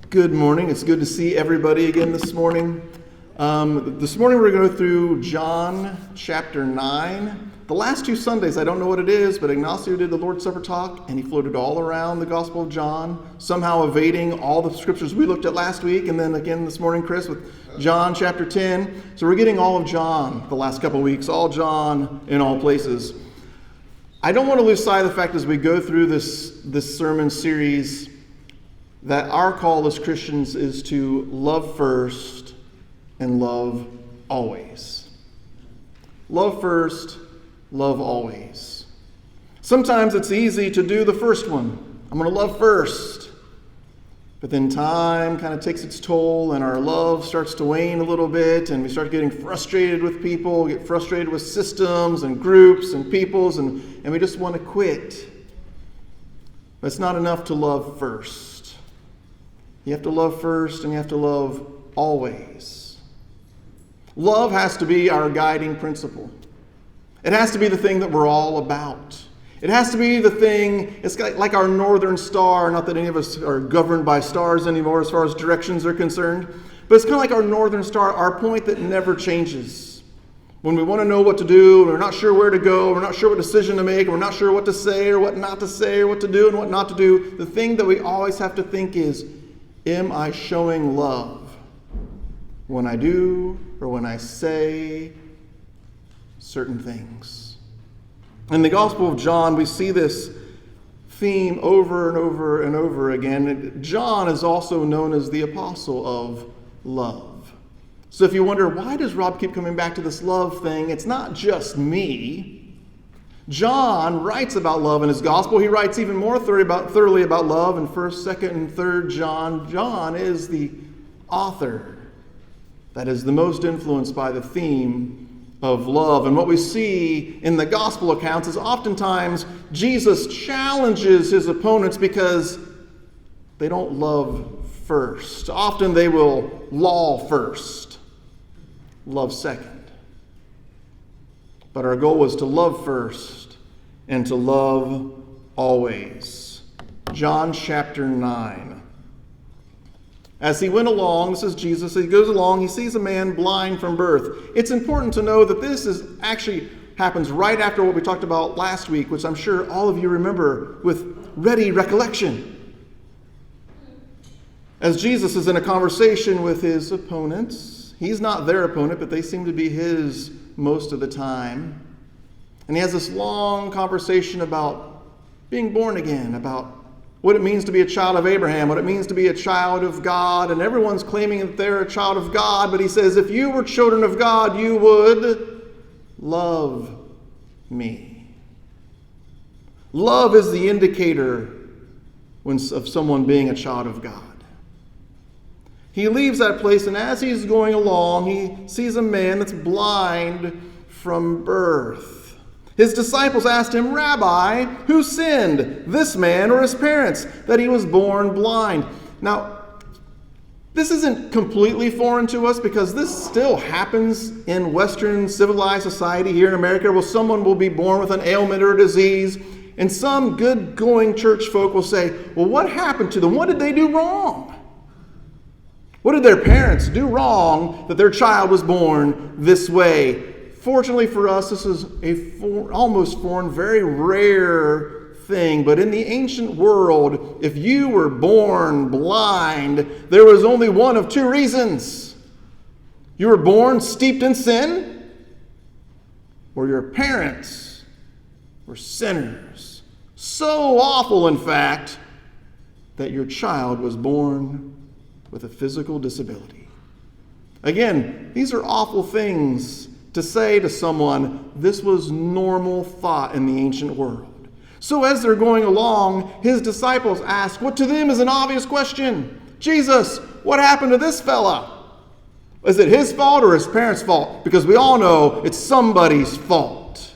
Good morning. It's good to see everybody again this morning. This morning we're going to go through John chapter 9. The last two Sundays, I don't know what it is, but Ignacio did the Lord's Supper talk, and he floated all around the Gospel of John, somehow evading all the scriptures we looked at last week, and then again this morning, Chris, with John chapter 10. So we're getting all of John the last couple of weeks, all John in all places. I don't want to lose sight of the fact as we go through this sermon series that our call as Christians is to love first and love always. Love first, love always. Sometimes it's easy to do the first one. I'm going to love first. But then time kind of takes its toll and our love starts to wane a little bit and we start getting frustrated with people, get frustrated with systems and groups and peoples and we just want to quit. But it's not enough to love first. You have to love first and you have to love always. Love has to be our guiding principle. It has to be the thing that we're all about. It has to be the thing, it's like our northern star, not that any of us are governed by stars anymore as far as directions are concerned, but it's kind of like our northern star, our point that never changes. When we want to know what to do, we're not sure where to go, we're not sure what decision to make, we're not sure what to say or what not to say or what to do and what not to do, the thing that we always have to think is, am I showing love when I do or when I say certain things? In the Gospel of John, we see this theme over and over and over again. John is also known as the apostle of love. So if you wonder, why does Rob keep coming back to this love thing? It's not just me. John writes about love in his gospel. He writes even more thoroughly about love in 1st, 2nd, and 3rd John. John is the author that is the most influenced by the theme of love. And what we see in the gospel accounts is oftentimes Jesus challenges his opponents because they don't love first. Often they will law first, love second. But our goal was to love first and to love always. John chapter 9. As he went along, this is Jesus, he goes along, he sees a man blind from birth. It's important to know that this is actually happens right after what we talked about last week, which I'm sure all of you remember with ready recollection. As Jesus is in a conversation with his opponents, he's not their opponent, but they seem to be his most of the time. And he has this long conversation about being born again, about what it means to be a child of Abraham, what it means to be a child of God. And everyone's claiming that they're a child of God, but he says, if you were children of God, you would love me. Love is the indicator of someone being a child of God. He leaves that place, and as he's going along, he sees a man that's blind from birth. His disciples asked him, Rabbi, who sinned, this man or his parents, that he was born blind? Now, this isn't completely foreign to us because this still happens in Western civilized society here in America, where someone will be born with an ailment or a disease, and some good-going church folk will say, well, what happened to them? What did they do wrong? What did their parents do wrong that their child was born this way? Fortunately for us, this is almost foreign, very rare thing. But in the ancient world, if you were born blind, there was only one of two reasons. You were born steeped in sin, or your parents were sinners. So awful, in fact, that your child was born with a physical disability. Again, these are awful things to say to someone. This was normal thought in the ancient world. So as they're going along, his disciples ask what to them is an obvious question. Jesus, what happened to this fella? Is it his fault or his parents' fault? Because we all know it's somebody's fault.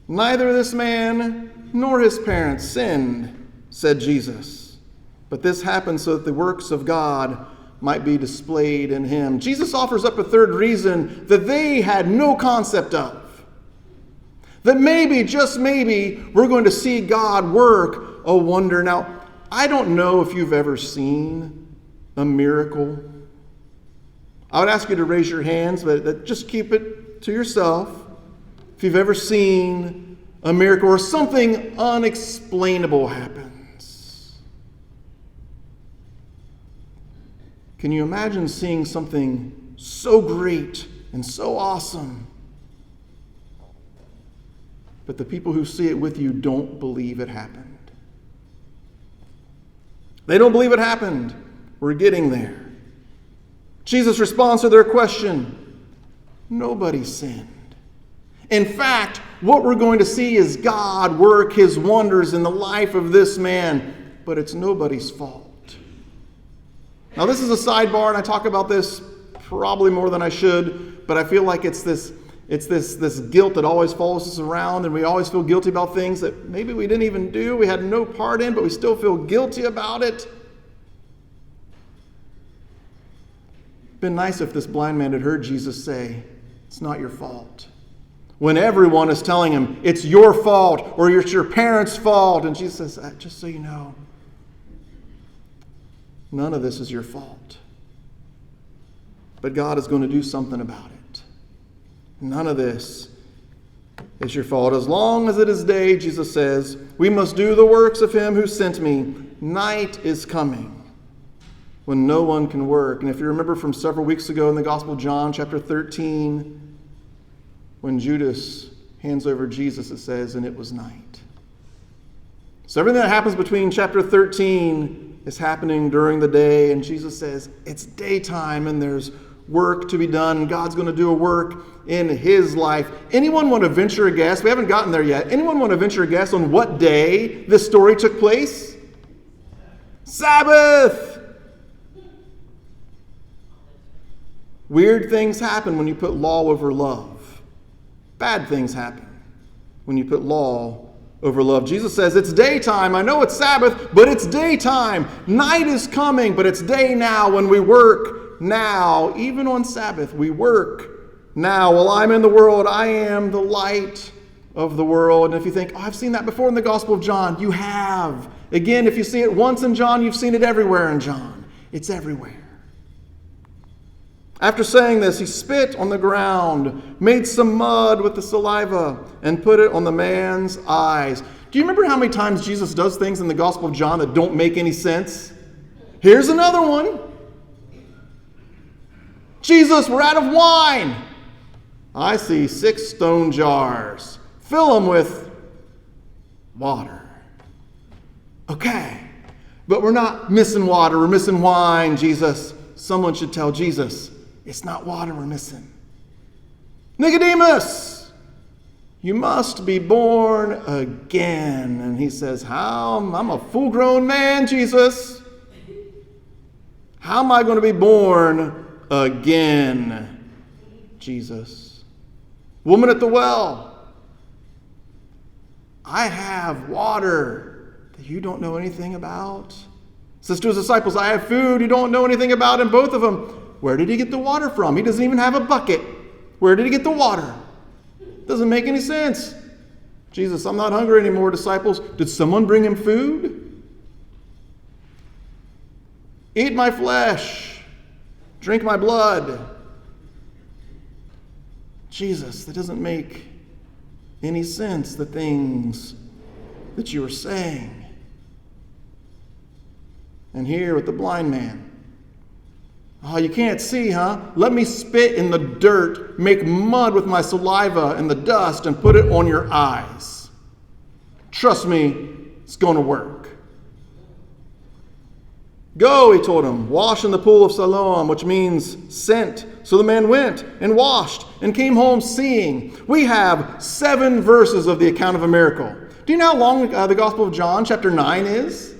Neither this man nor his parents sinned, said Jesus. But this happened so that the works of God might be displayed in him. Jesus offers up a third reason that they had no concept of. That maybe, just maybe, we're going to see God work a wonder. Now, I don't know if you've ever seen a miracle. I would ask you to raise your hands, but just keep it to yourself. If you've ever seen a miracle or something unexplainable happens. Can you imagine seeing something so great and so awesome, but the people who see it with you don't believe it happened? They don't believe it happened. We're getting there. Jesus responds to their question. Nobody sinned. In fact, what we're going to see is God work his wonders in the life of this man, but it's nobody's fault. Now, this is a sidebar, and I talk about this probably more than I should, but I feel like it's this guilt that always follows us around, and we always feel guilty about things that maybe we didn't even do, we had no part in, but we still feel guilty about it. Been nice if this blind man had heard Jesus say, it's not your fault. When everyone is telling him, it's your fault, or it's your parents' fault, and Jesus says, just so you know, none of this is your fault. But God is going to do something about it. None of this is your fault. As long as it is day, Jesus says, we must do the works of him who sent me. Night is coming when no one can work. And if you remember from several weeks ago in the Gospel of John, chapter 13, when Judas hands over Jesus, it says, and it was night. So everything that happens between chapter 13 is happening during the day, and Jesus says, it's daytime and there's work to be done. God's going to do a work in his life. Anyone want to venture a guess? We haven't gotten there yet. Anyone want to venture a guess on what day this story took place? Sabbath! Weird things happen when you put law over love. Bad things happen when you put law over love. Jesus says, it's daytime. I know it's Sabbath, but it's daytime. Night is coming, but it's day now when we work now. Even on Sabbath, we work now. While I'm in the world, I am the light of the world. And if you think, oh, I've seen that before in the Gospel of John, you have. Again, if you see it once in John, you've seen it everywhere in John. It's everywhere. After saying this, he spit on the ground, made some mud with the saliva, and put it on the man's eyes. Do you remember how many times Jesus does things in the Gospel of John that don't make any sense? Here's another one. Jesus, we're out of wine. I see 6 stone jars. Fill them with water. Okay, but we're not missing water. We're missing wine, Jesus. Someone should tell Jesus, it's not water we're missing. Nicodemus, you must be born again. And he says, how? I'm a full-grown man, Jesus. How am I going to be born again, Jesus? Woman at the well, I have water that you don't know anything about. Says to his disciples, I have food you don't know anything about. And both of them, where did he get the water from? He doesn't even have a bucket. Where did he get the water? Doesn't make any sense. Jesus, I'm not hungry anymore, disciples. Did someone bring him food? Eat my flesh. Drink my blood. Jesus, that doesn't make any sense, the things that you were saying. And here with the blind man, oh, you can't see, huh? Let me spit in the dirt, make mud with my saliva and the dust, and put it on your eyes. Trust me, it's going to work. Go, he told him, wash in the pool of Siloam, which means sent. So the man went and washed and came home seeing. We have 7 verses of the account of a miracle. Do you know how long the Gospel of John, chapter 9 is?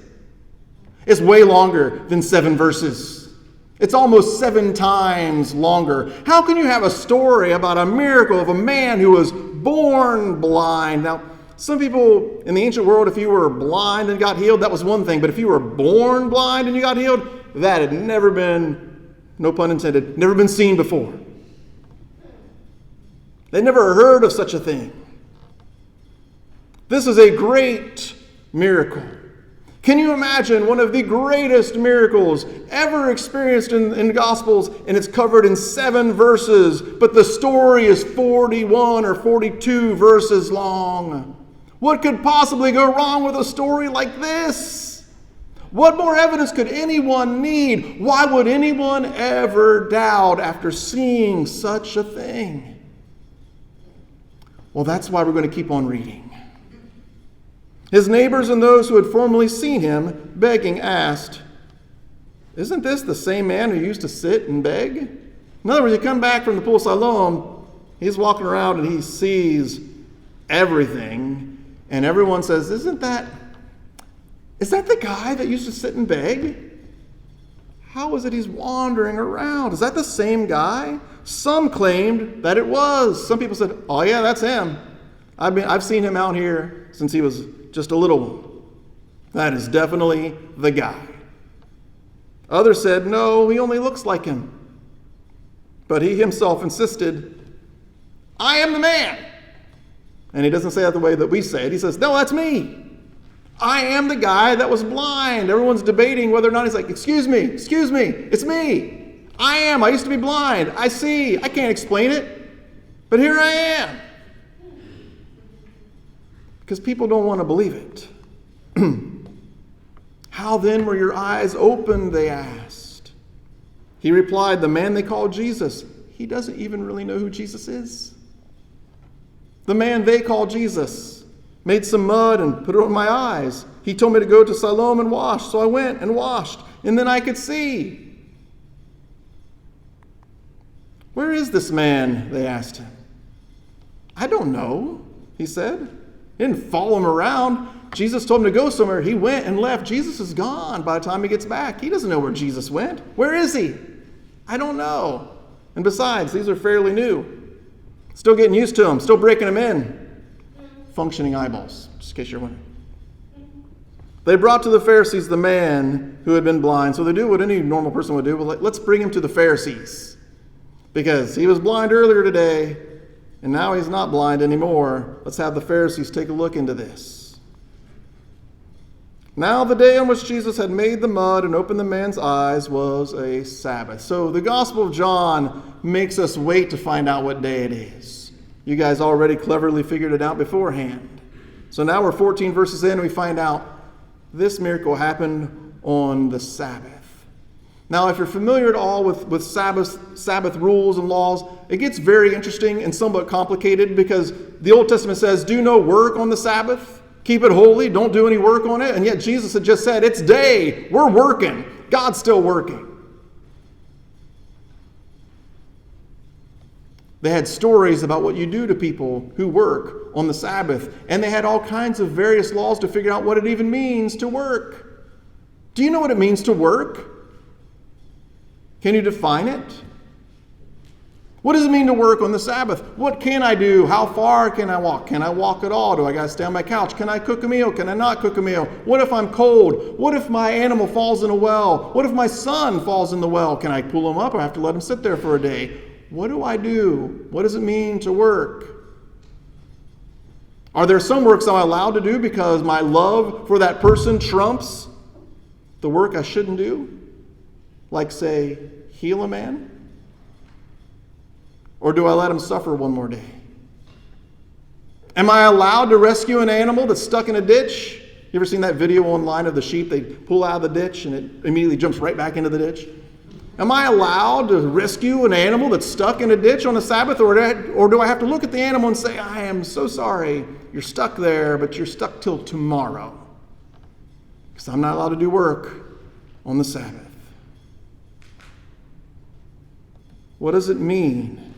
It's way longer than 7 verses. It's almost 7 times longer. How can you have a story about a miracle of a man who was born blind? Now, some people in the ancient world, if you were blind and got healed, that was one thing. But if you were born blind and you got healed, that had never been, no pun intended, never been seen before. They never heard of such a thing. This is a great miracle. Can you imagine one of the greatest miracles ever experienced in the Gospels, and it's covered in 7 verses, but the story is 41 or 42 verses long? What could possibly go wrong with a story like this? What more evidence could anyone need? Why would anyone ever doubt after seeing such a thing? Well, that's why we're going to keep on reading. His neighbors and those who had formerly seen him begging asked, "Isn't this the same man who used to sit and beg?" In other words, he come back from the pool of Siloam, he's walking around and he sees everything, and everyone says, is that the guy that used to sit and beg? How is it he's wandering around? Is that the same guy? Some claimed that it was. Some people said, oh yeah, that's him. I've seen him out here since he was just a little one. That is definitely the guy. Others said, no, he only looks like him. But he himself insisted, I am the man. And he doesn't say that the way that we say it. He says, no, that's me. I am the guy that was blind. Everyone's debating whether or not. He's like, excuse me, it's me. I used to be blind. I see. I can't explain it, but here I am. Because people don't want to believe it. How then were your eyes opened, they asked. He replied, the man they call Jesus. He doesn't even really know who Jesus is. The man they call Jesus made some mud and put it on my eyes. He told me to go to Siloam and wash, so I went and washed, and then I could see. Where is this man? They asked him. I don't know, he said. He didn't follow him around. Jesus told him to go somewhere. He went and left. Jesus is gone by the time he gets back. He doesn't know where Jesus went. Where is he? I don't know. And besides, these are fairly new. Still getting used to them. Still breaking them in. Functioning eyeballs, just in case you're wondering. They brought to the Pharisees the man who had been blind. So they do what any normal person would do. Well, let's bring him to the Pharisees. Because he was blind earlier today, and now he's not blind anymore. Let's have the Pharisees take a look into this. Now the day on which Jesus had made the mud and opened the man's eyes was a Sabbath. So the Gospel of John makes us wait to find out what day it is. You guys already cleverly figured it out beforehand. So now we're 14 verses in and we find out this miracle happened on the Sabbath. Now, if you're familiar at all with Sabbath rules and laws, it gets very interesting and somewhat complicated because the Old Testament says, do no work on the Sabbath, keep it holy, don't do any work on it. And yet Jesus had just said, it's day, we're working, God's still working. They had stories about what you do to people who work on the Sabbath, and they had all kinds of various laws to figure out what it even means to work. Do you know what it means to work? Can you define it? What does it mean to work on the Sabbath? What can I do? How far can I walk? Can I walk at all? Do I got to stay on my couch? Can I cook a meal? Can I not cook a meal? What if I'm cold? What if my animal falls in a well? What if my son falls in the well? Can I pull him up or have to let him sit there for a day? What do I do? What does it mean to work? Are there some works I'm allowed to do because my love for that person trumps the work I shouldn't do? Like, say, heal a man? Or do I let him suffer one more day? Am I allowed to rescue an animal that's stuck in a ditch? You ever seen that video online of the sheep? They pull out of the ditch and it immediately jumps right back into the ditch. Am I allowed to rescue an animal that's stuck in a ditch on the Sabbath? Or do I have to look at the animal and say, I am so sorry, you're stuck there, but you're stuck till tomorrow? Because I'm not allowed to do work on the Sabbath. What does it mean?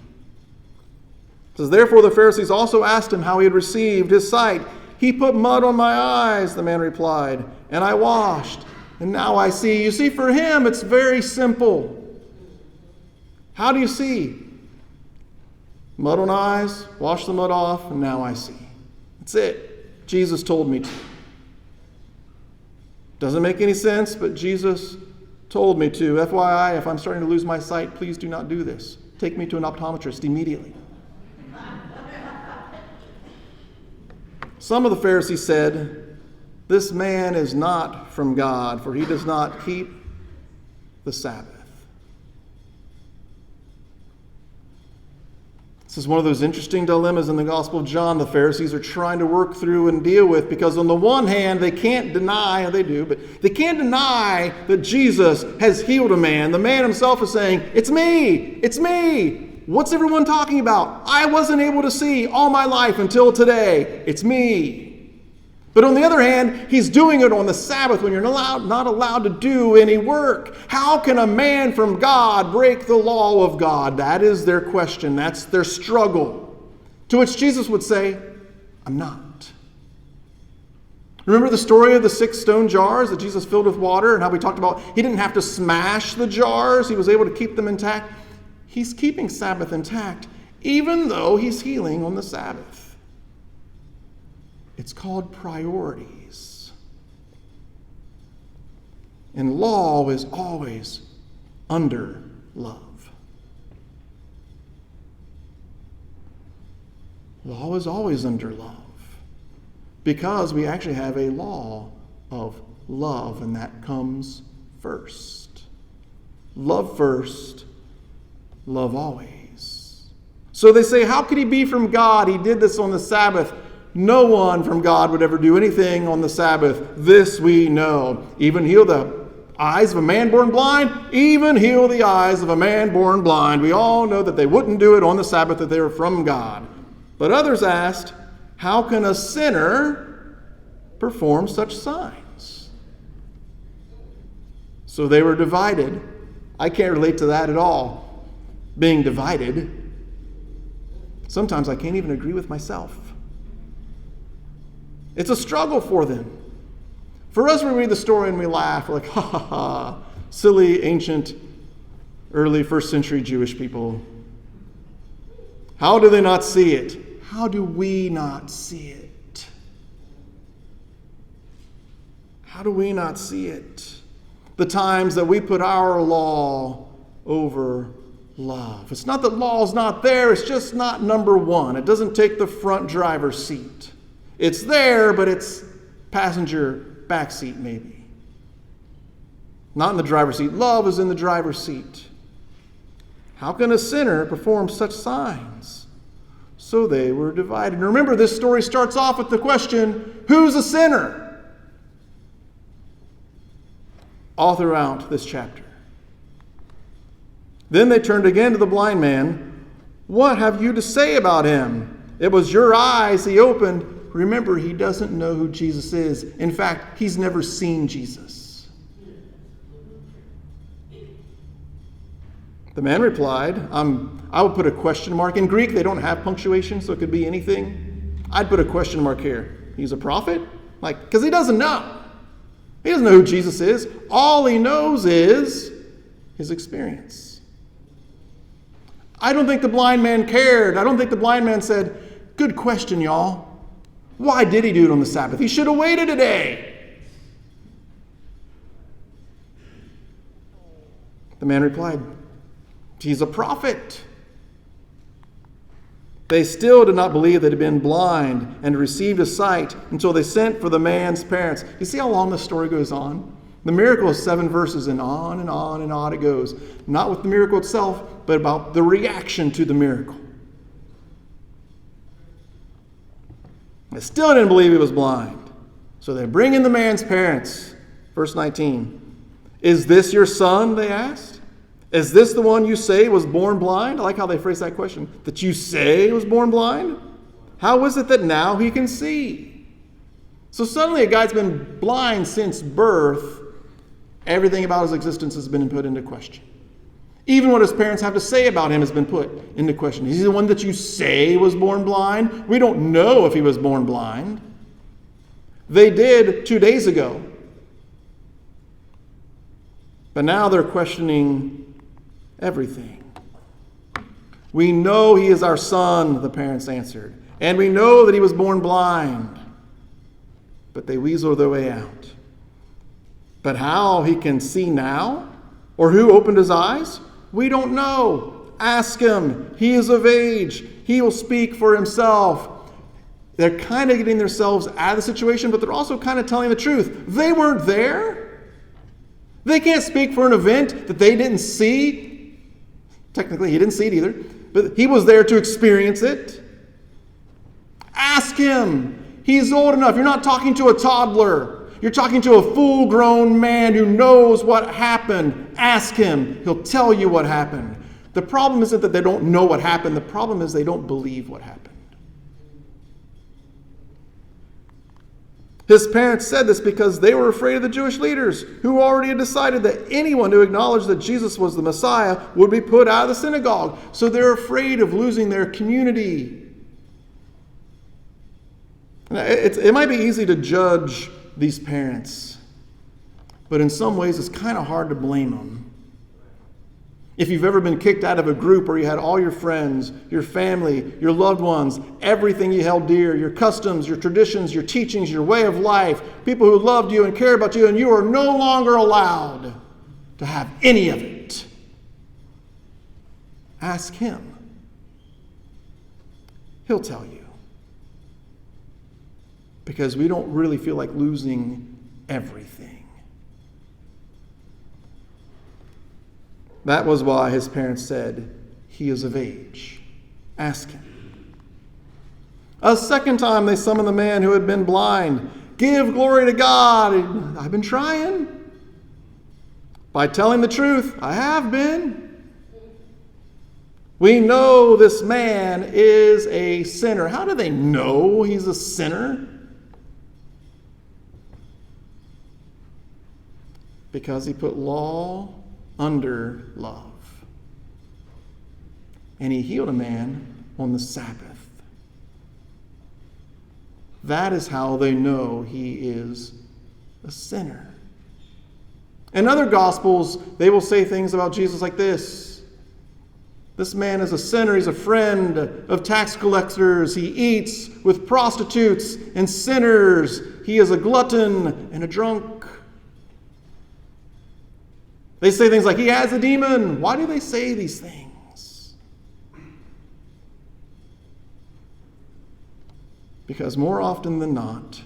It says, therefore the Pharisees also asked him how he had received his sight. He put mud on my eyes, the man replied, and I washed, and now I see. You see, for him, it's very simple. How do you see? Mud on eyes, wash the mud off, and now I see. That's it. Jesus told me to. Doesn't make any sense, but Jesus told me to. FYI, if I'm starting to lose my sight, please do not do this. Take me to an optometrist immediately. Some of the Pharisees said, This man is not from God, for he does not keep the Sabbath. This is one of those interesting dilemmas in the Gospel of John the Pharisees are trying to work through and deal with, because on the one hand, they can't deny, or they do, but they can't deny that Jesus has healed a man. The man himself is saying, "It's me, it's me. What's everyone talking about? I wasn't able to see all my life until today. It's me." But on the other hand, he's doing it on the Sabbath when you're not allowed to do any work. How can a man from God break the law of God? That is their question. That's their struggle. To which Jesus would say, "I'm not." Remember the story of the 6 stone jars that Jesus filled with water, and how we talked about he didn't have to smash the jars. He was able to keep them intact. He's keeping Sabbath intact, even though he's healing on the Sabbath. It's called priorities. And law is always under love. Law is always under love, because we actually have a law of love, and that comes first. Love first, love always. So they say, how could he be from God? He did this on the Sabbath. No one from God would ever do anything on the Sabbath. This we know. Even heal the eyes of a man born blind? Even heal the eyes of a man born blind. We all know that they wouldn't do it on the Sabbath, that they were from God. But others asked, how can a sinner perform such signs? So they were divided. I can't relate to that at all. Being divided. Sometimes I can't even agree with myself. It's a struggle for them. For us, we read the story and we laugh. We're like, ha ha ha, silly, ancient, early first century Jewish people. How do they not see it? How do we not see it? How do we not see it? The times that we put our law over love. It's not that law's not there, it's just not number one. It doesn't take the front driver's seat. It's there, but it's passenger back seat maybe. Not in the driver's seat. Love is in the driver's seat. How can a sinner perform such signs? So they were divided. And remember, this story starts off with the question, who's a sinner? All throughout this chapter. Then they turned again to the blind man. What have you to say about him? It was your eyes he opened. Remember, he doesn't know who Jesus is. In fact, he's never seen Jesus. The man replied, I would put a question mark. In Greek, they don't have punctuation, so it could be anything. I'd put a question mark here. He's a prophet? Because he doesn't know. He doesn't know who Jesus is. All he knows is his experience. I don't think the blind man cared. I don't think the blind man said, good question, y'all. Why did he do it on the Sabbath? He should have waited a day. The man replied, he's a prophet. They still did not believe that he had been blind and received a sight until they sent for the man's parents. You see how long the story goes on? The miracle is 7 verses, and on and on and on it goes. Not with the miracle itself, but about the reaction to the miracle. They still didn't believe he was blind. So they bring in the man's parents. Verse 19. Is this your son? They asked. Is this the one you say was born blind? I like how they phrase that question. That you say was born blind? How is it that now he can see? So suddenly a guy's been blind since birth. Everything about his existence has been put into question. Even what his parents have to say about him has been put into question. Is he the one that you say was born blind? We don't know if he was born blind. They did 2 days ago. But now they're questioning everything. We know he is our son, the parents answered. And we know that he was born blind. But they weasel their way out. But how he can see now? Or who opened his eyes? We don't know. Ask him. He is of age. He will speak for himself. They're kind of getting themselves out of the situation, but they're also kind of telling the truth. They weren't there. They can't speak for an event that they didn't see. Technically, he didn't see it either, but he was there to experience it. Ask him. He's old enough. You're not talking to a toddler. You're talking to a full-grown man who knows what happened. Ask him. He'll tell you what happened. The problem isn't that they don't know what happened. The problem is they don't believe what happened. His parents said this because they were afraid of the Jewish leaders, who already had decided that anyone who acknowledged that Jesus was the Messiah would be put out of the synagogue. So they're afraid of losing their community. It might be easy to judge these parents, but in some ways it's kind of hard to blame them. If you've ever been kicked out of a group where you had all your friends, your family, your loved ones, everything you held dear, your customs, your traditions, your teachings, your way of life, people who loved you and cared about you, and you are no longer allowed to have any of it, ask him. He'll tell you. Because we don't really feel like losing everything. That was why his parents said, he is of age. Ask him. A second time they summoned the man who had been blind. Give glory to God. I've been trying. By telling the truth, I have been. We know this man is a sinner. How do they know he's a sinner? Because he put law under love. And he healed a man on the Sabbath. That is how they know he is a sinner. In other Gospels, they will say things about Jesus like this. This man is a sinner. He's a friend of tax collectors. He eats with prostitutes and sinners. He is a glutton and a drunk. They say things like, he has a demon. Why do they say these things? Because more often than not,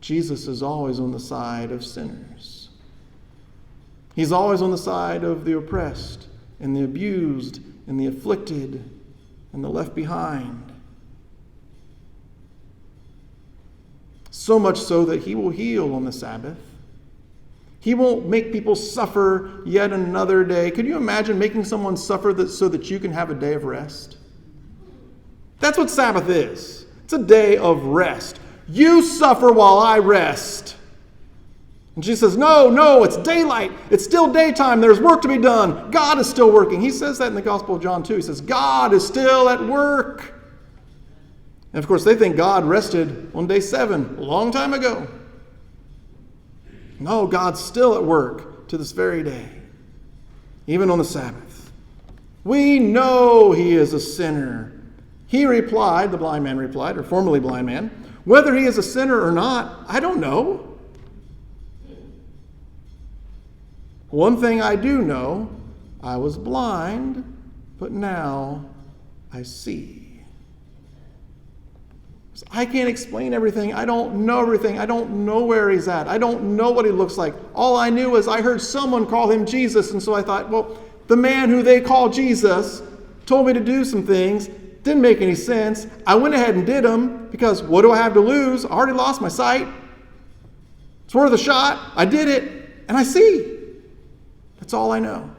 Jesus is always on the side of sinners. He's always on the side of the oppressed and the abused and the afflicted and the left behind. So much so that he will heal on the Sabbath. He won't make people suffer yet another day. Could you imagine making someone suffer so that you can have a day of rest? That's what Sabbath is. It's a day of rest. You suffer while I rest. And Jesus says, no, it's daylight. It's still daytime. There's work to be done. God is still working. He says that in the Gospel of John too. He says, God is still at work. And of course, they think God rested on day 7, a long time ago. No, God's still at work to this very day, even on the Sabbath. We know he is a sinner. He replied, the blind man replied, or formerly blind man, whether he is a sinner or not, I don't know. One thing I do know, I was blind, but now I see. I can't explain everything. I don't know everything. I don't know where he's at. I don't know what he looks like. All I knew is I heard someone call him Jesus, and so I thought, well, the man who they call Jesus told me to do some things. Didn't make any sense. I went ahead and did them because what do I have to lose? I already lost my sight. It's worth a shot. I did it, and I see. That's all I know.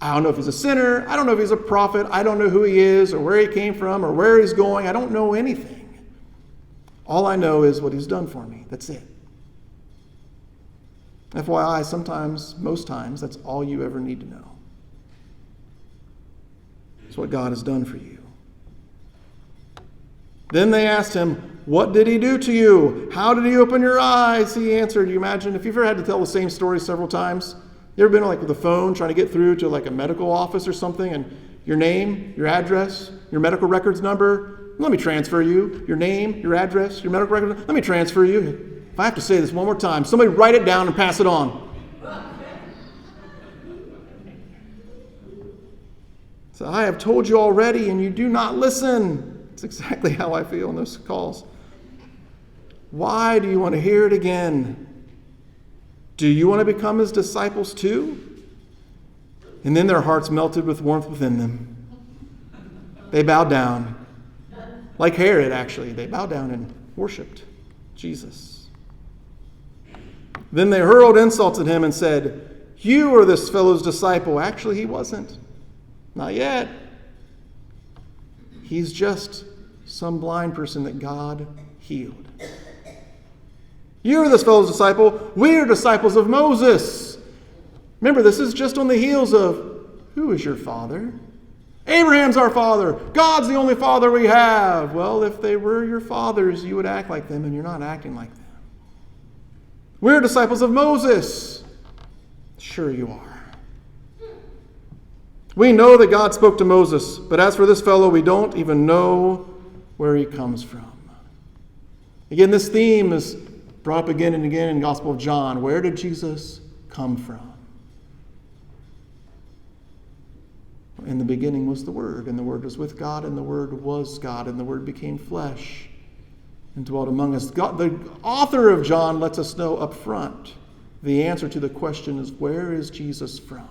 I don't know if he's a sinner. I don't know if he's a prophet. I don't know who he is or where he came from or where he's going. I don't know anything. All I know is what he's done for me. That's it. FYI, sometimes, most times, that's all you ever need to know. It's what God has done for you. Then they asked him, what did he do to you? How did he open your eyes? He answered, you imagine, if you've ever had to tell the same story several times, you ever been like with a phone trying to get through to like a medical office or something and your name, your address, your medical records number, let me transfer you. Your name, your address, your medical records, let me transfer you. If I have to say this one more time, somebody write it down and pass it on. So I have told you already and you do not listen. It's That's exactly how I feel in those calls. Why do you want to hear it again? Do you want to become his disciples too? And then their hearts melted with warmth within them. They bowed down. Like Herod, actually. They bowed down and worshiped Jesus. Then they hurled insults at him and said, "You are this fellow's disciple." Actually, he wasn't. Not yet. He's just some blind person that God healed. "You are this fellow's disciple. We are disciples of Moses." Remember, this is just on the heels of, who is your father? Abraham's our father. God's the only father we have. Well, if they were your fathers, you would act like them, and you're not acting like them. We're disciples of Moses. Sure you are. We know that God spoke to Moses, but as for this fellow, we don't even know where he comes from. Again, this theme is brought up again and again in the Gospel of John. Where did Jesus come from? In the beginning was the Word, and the Word was with God, and the Word was God, and the Word became flesh and dwelt among us. God, the author of John lets us know up front the answer to the question is, where is Jesus from?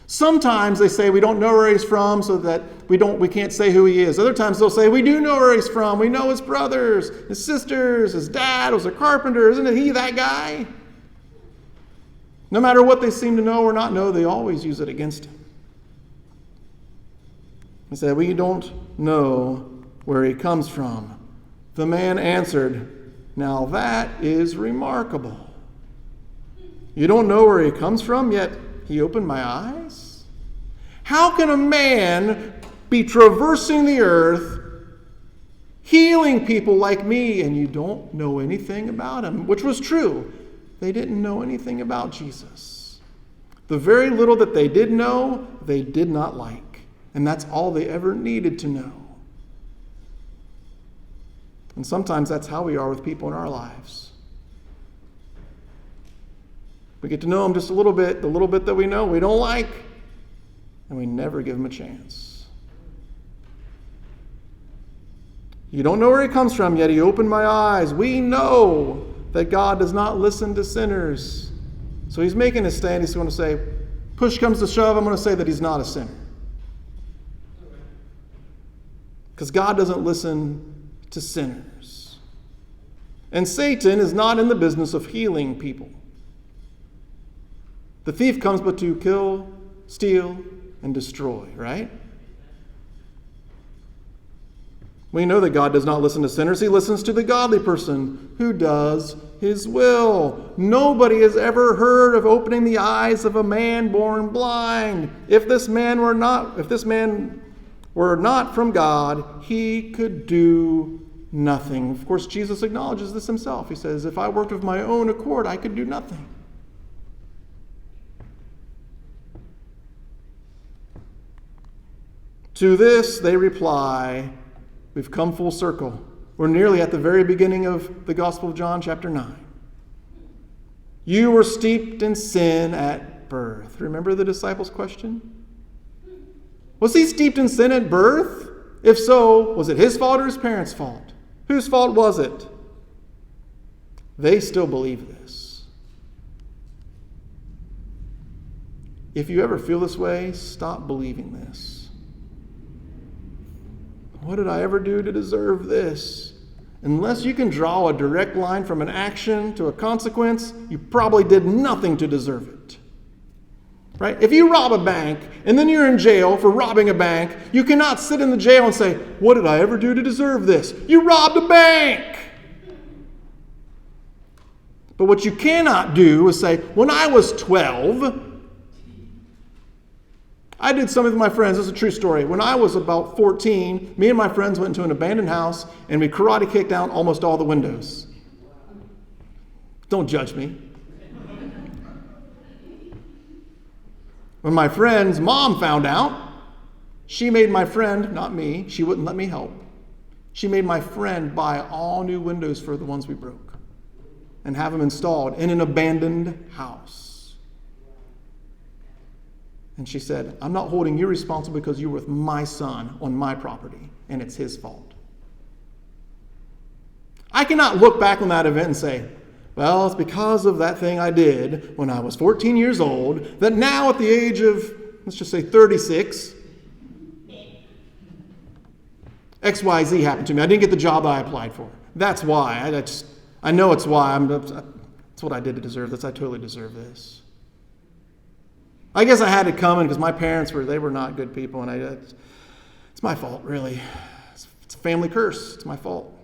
Sometimes they say we don't know where he's from, so that we can't say who he is. Other times they'll say we do know where he's from. We know his brothers, his sisters, his dad was a carpenter. Isn't he that guy? No matter what they seem to know or not know, they always use it against him. He said, "We don't know where he comes from." The man answered, "Now that is remarkable. You don't know where he comes from, yet he opened my eyes? How can a man be traversing the earth, healing people like me, and you don't know anything about him?" Which was true. They didn't know anything about Jesus. The very little that they did know, they did not like. And that's all they ever needed to know. And sometimes that's how we are with people in our lives. We get to know them just a little bit, the little bit that we know we don't like, and we never give them a chance. You don't know where he comes from, yet he opened my eyes. We know that God does not listen to sinners. So he's making a stand. He's going to say, push comes to shove, I'm going to say that he's not a sinner. Because God doesn't listen to sinners. And Satan is not in the business of healing people. The thief comes but to kill, steal, and destroy, right? We know that God does not listen to sinners. He listens to the godly person who does his will. Nobody has ever heard of opening the eyes of a man born blind. If this man were not from God, he could do nothing. Of course, Jesus acknowledges this himself. He says, if I worked of my own accord, I could do nothing. To this they reply, we've come full circle. We're nearly at the very beginning of the Gospel of John, chapter 9. You were steeped in sin at birth. Remember the disciples' question? Was he steeped in sin at birth? If so, was it his fault or his parents' fault? Whose fault was it? They still believe this. If you ever feel this way, stop believing this. What did I ever do to deserve this? Unless you can draw a direct line from an action to a consequence, you probably did nothing to deserve it. Right? If you rob a bank and then you're in jail for robbing a bank, you cannot sit in the jail and say, what did I ever do to deserve this? You robbed a bank. But what you cannot do is say, when I was 12, I did something with my friends. This is a true story. When I was about 14, me and my friends went into an abandoned house and we karate kicked down almost all the windows. Don't judge me. When my friend's mom found out, she made my friend, not me, she wouldn't let me help. She made my friend buy all new windows for the ones we broke and have them installed in an abandoned house. And she said, I'm not holding you responsible because you're with my son on my property, and it's his fault. I cannot look back on that event and say, well, it's because of that thing I did when I was 14 years old that now at the age of, let's just say 36, XYZ happened to me. I didn't get the job I applied for. That's why. I know it's why. That's what I did to deserve this. I totally deserve this. I guess I had it coming because my parents were not good people, and it's my fault, really. It's a family curse. It's my fault.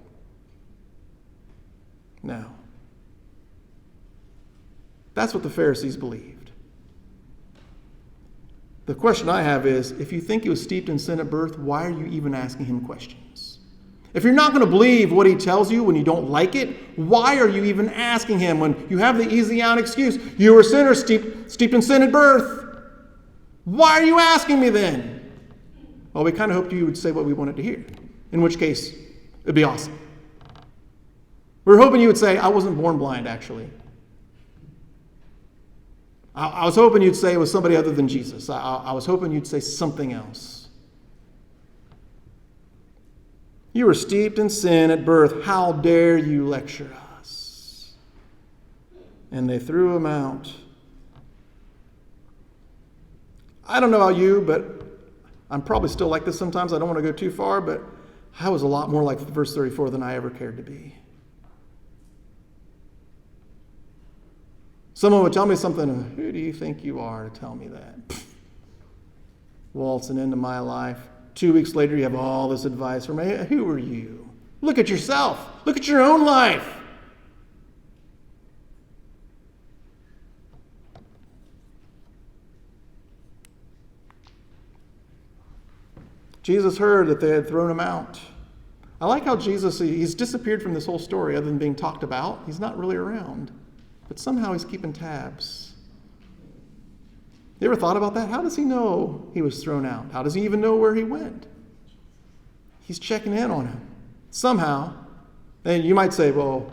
No. That's what the Pharisees believed. The question I have is, if you think he was steeped in sin at birth, why are you even asking him questions? If you're not going to believe what he tells you when you don't like it, why are you even asking him when you have the easy out excuse? You were a sinner steeped in sin at birth. Why are you asking me then? Well, we kind of hoped you would say what we wanted to hear, in which case it'd be awesome. We were hoping you would say, I wasn't born blind, actually. I was hoping you'd say it was somebody other than Jesus. I was hoping you'd say something else. You were steeped in sin at birth. How dare you lecture us? And they threw him out. I don't know about you, but I'm probably still like this sometimes. I don't want to go too far, but I was a lot more like verse 34 than I ever cared to be. Someone would tell me something, who do you think you are to tell me that? Well, it's an end to my life. 2 weeks later, you have all this advice from me. Who are you? Look at yourself. Look at your own life. Jesus heard that they had thrown him out. I like how Jesus, he's disappeared from this whole story other than being talked about. He's not really around. But somehow he's keeping tabs. You ever thought about that? How does he know he was thrown out? How does he even know where he went? He's checking in on him. Somehow. And you might say, well,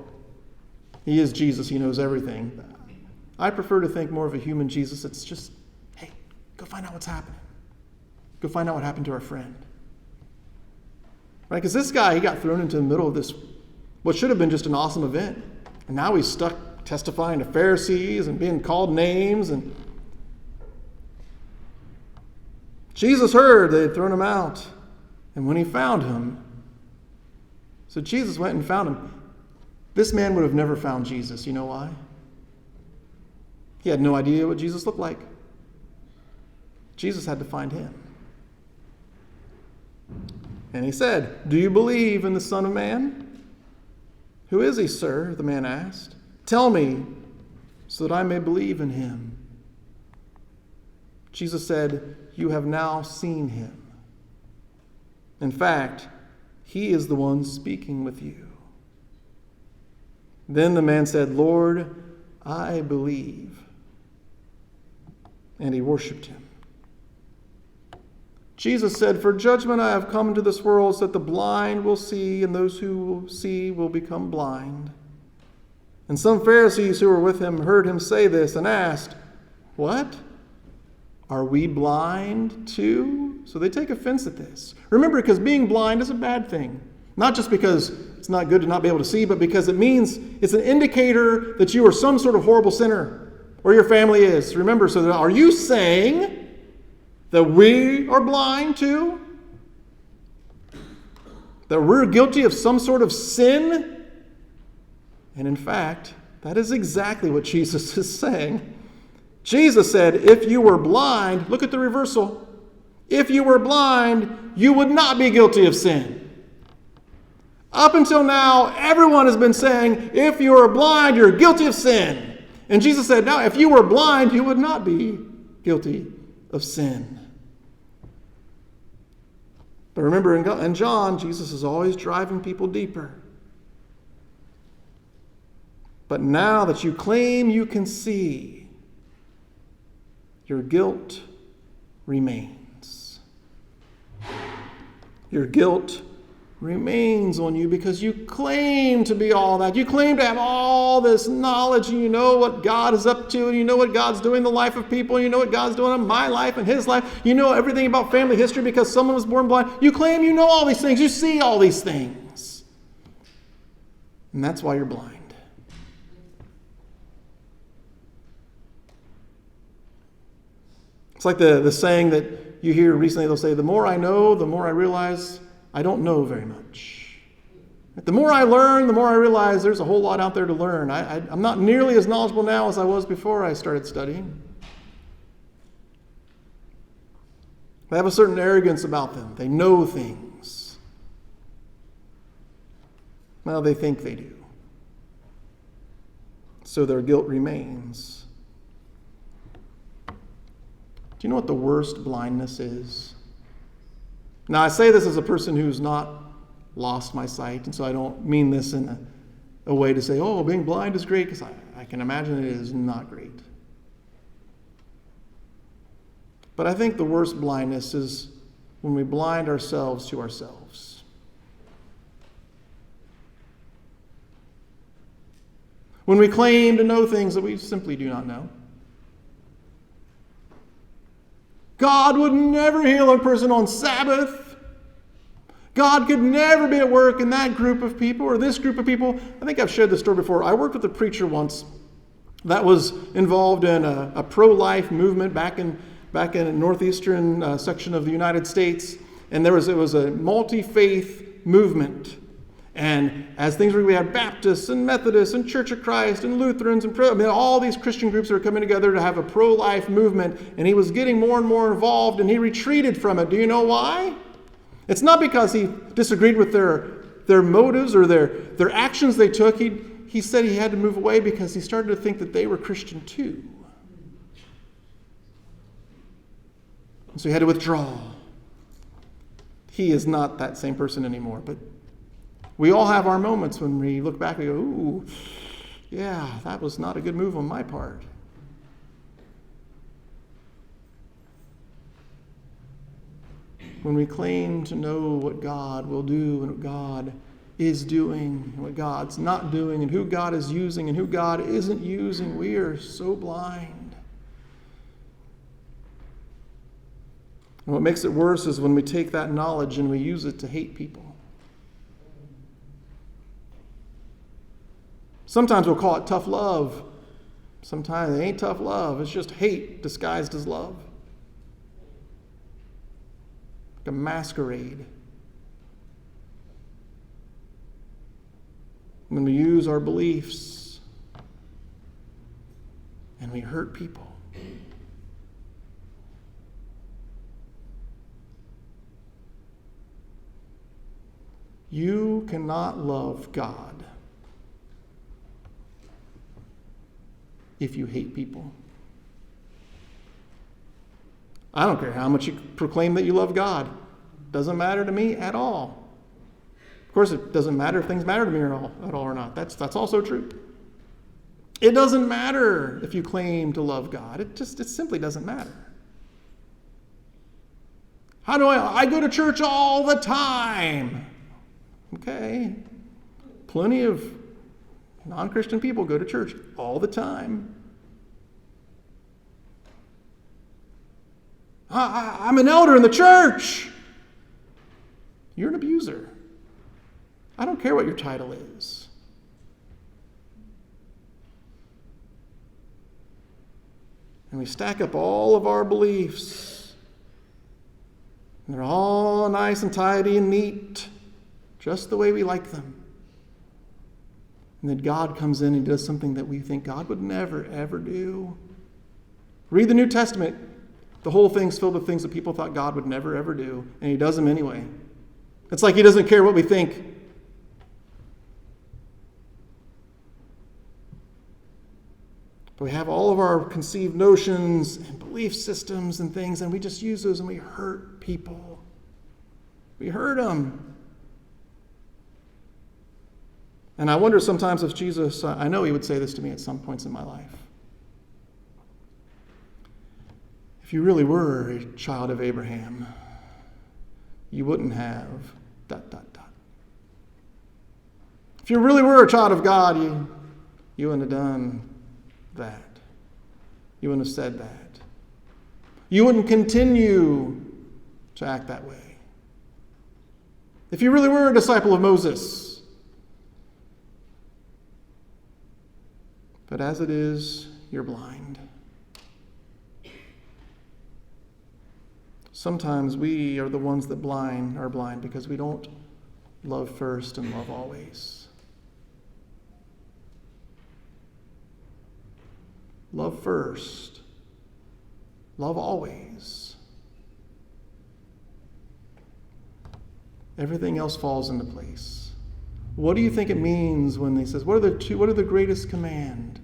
he is Jesus. He knows everything. I prefer to think more of a human Jesus. It's just, hey, go find out what's happening. Go find out what happened to our friend. Right? Because this guy, he got thrown into the middle of this, what should have been just an awesome event. And now he's stuck testifying to Pharisees and being called names. And Jesus heard they had thrown him out. And when he found him, so Jesus went and found him. This man would have never found Jesus. You know why? He had no idea what Jesus looked like. Jesus had to find him. And he said, do you believe in the Son of Man? Who is he, sir? The man asked. Tell me, so that I may believe in him. Jesus said, you have now seen him. In fact, he is the one speaking with you. Then the man said, Lord, I believe. And he worshiped him. Jesus said, for judgment I have come into this world so that the blind will see, and those who will see will become blind. And some Pharisees who were with him heard him say this and asked, what? Are we blind too? So they take offense at this. Remember, because being blind is a bad thing. Not just because it's not good to not be able to see, but because it means it's an indicator that you are some sort of horrible sinner, or your family is. Remember, so are you saying that we are blind too? That we're guilty of some sort of sin? And in fact, that is exactly what Jesus is saying. Jesus said, if you were blind, look at the reversal. If you were blind, you would not be guilty of sin. Up until now, everyone has been saying, if you are blind, you're guilty of sin. And Jesus said, now, if you were blind, you would not be guilty of sin. But remember, in John, Jesus is always driving people deeper. But now that you claim you can see, your guilt remains. Your guilt remains on you because you claim to be all that. You claim to have all this knowledge, and you know what God is up to, and you know what God's doing in the life of people, and you know what God's doing in my life and his life. You know everything about family history because someone was born blind. You claim you know all these things. You see all these things. And that's why you're blind. It's like the saying that you hear recently, they'll say, the more I know, the more I realize I don't know very much. The more I learn, the more I realize there's a whole lot out there to learn. I'm not nearly as knowledgeable now as I was before I started studying. They have a certain arrogance about them. They know things. Well, they think they do. So their guilt remains. Do you know what the worst blindness is? Now, I say this as a person who's not lost my sight, and so I don't mean this in a way to say, oh, being blind is great, because I can imagine it is not great. But I think the worst blindness is when we blind ourselves to ourselves. When we claim to know things that we simply do not know. God would never heal a person on Sabbath. God could never be at work in that group of people or this group of people. I think I've shared this story before. I worked with a preacher once that was involved in a pro-life movement back in the northeastern section of the United States. And it was a multi-faith movement. And as things were, we had Baptists and Methodists and Church of Christ and Lutherans and all these Christian groups that were coming together to have a pro-life movement. And he was getting more and more involved, and he retreated from it. Do you know why? It's not because he disagreed with their motives or their actions they took. He said he had to move away because he started to think that they were Christian too. And so he had to withdraw. He is not that same person anymore, but we all have our moments when we look back and go, ooh, yeah, that was not a good move on my part. When we claim to know what God will do and what God is doing and what God's not doing and who God is using and who God isn't using, we are so blind. And what makes it worse is when we take that knowledge and we use it to hate people. Sometimes we'll call it tough love. Sometimes it ain't tough love. It's just hate disguised as love. Like a masquerade. When we use our beliefs and we hurt people. You cannot love God if you hate people. I don't care how much you proclaim that you love God. Doesn't matter to me at all. Of course, it doesn't matter if things matter to me at all or not. That's also true. It doesn't matter if you claim to love God. It simply doesn't matter. How do I go to church all the time? Okay. Plenty of non-Christian people go to church all the time. I'm an elder in the church. You're an abuser. I don't care what your title is. And we stack up all of our beliefs. And they're all nice and tidy and neat, just the way we like them. And then God comes in and does something that we think God would never, ever do. Read the New Testament. The whole thing's filled with things that people thought God would never, ever do. And he does them anyway. It's like he doesn't care what we think. But we have all of our conceived notions and belief systems and things, and we just use those and we hurt people. We hurt them. And I wonder sometimes if Jesus, I know he would say this to me at some points in my life. If you really were a child of Abraham, you wouldn't have ... If you really were a child of God, you wouldn't have done that. You wouldn't have said that. You wouldn't continue to act that way. If you really were a disciple of Moses, but as it is, you're blind. Sometimes we are the ones that are blind because we don't love first and love always. Love first, love always. Everything else falls into place. What do you think it means when he says, what are the greatest command?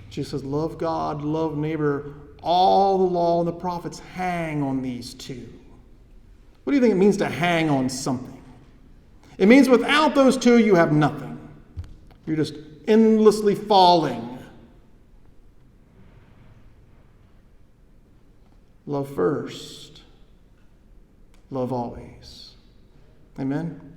Jesus says, love God, love neighbor. All the law and the prophets hang on these two. What do you think it means to hang on something? It means without those two, you have nothing. You're just endlessly falling. Love first, love always. Amen?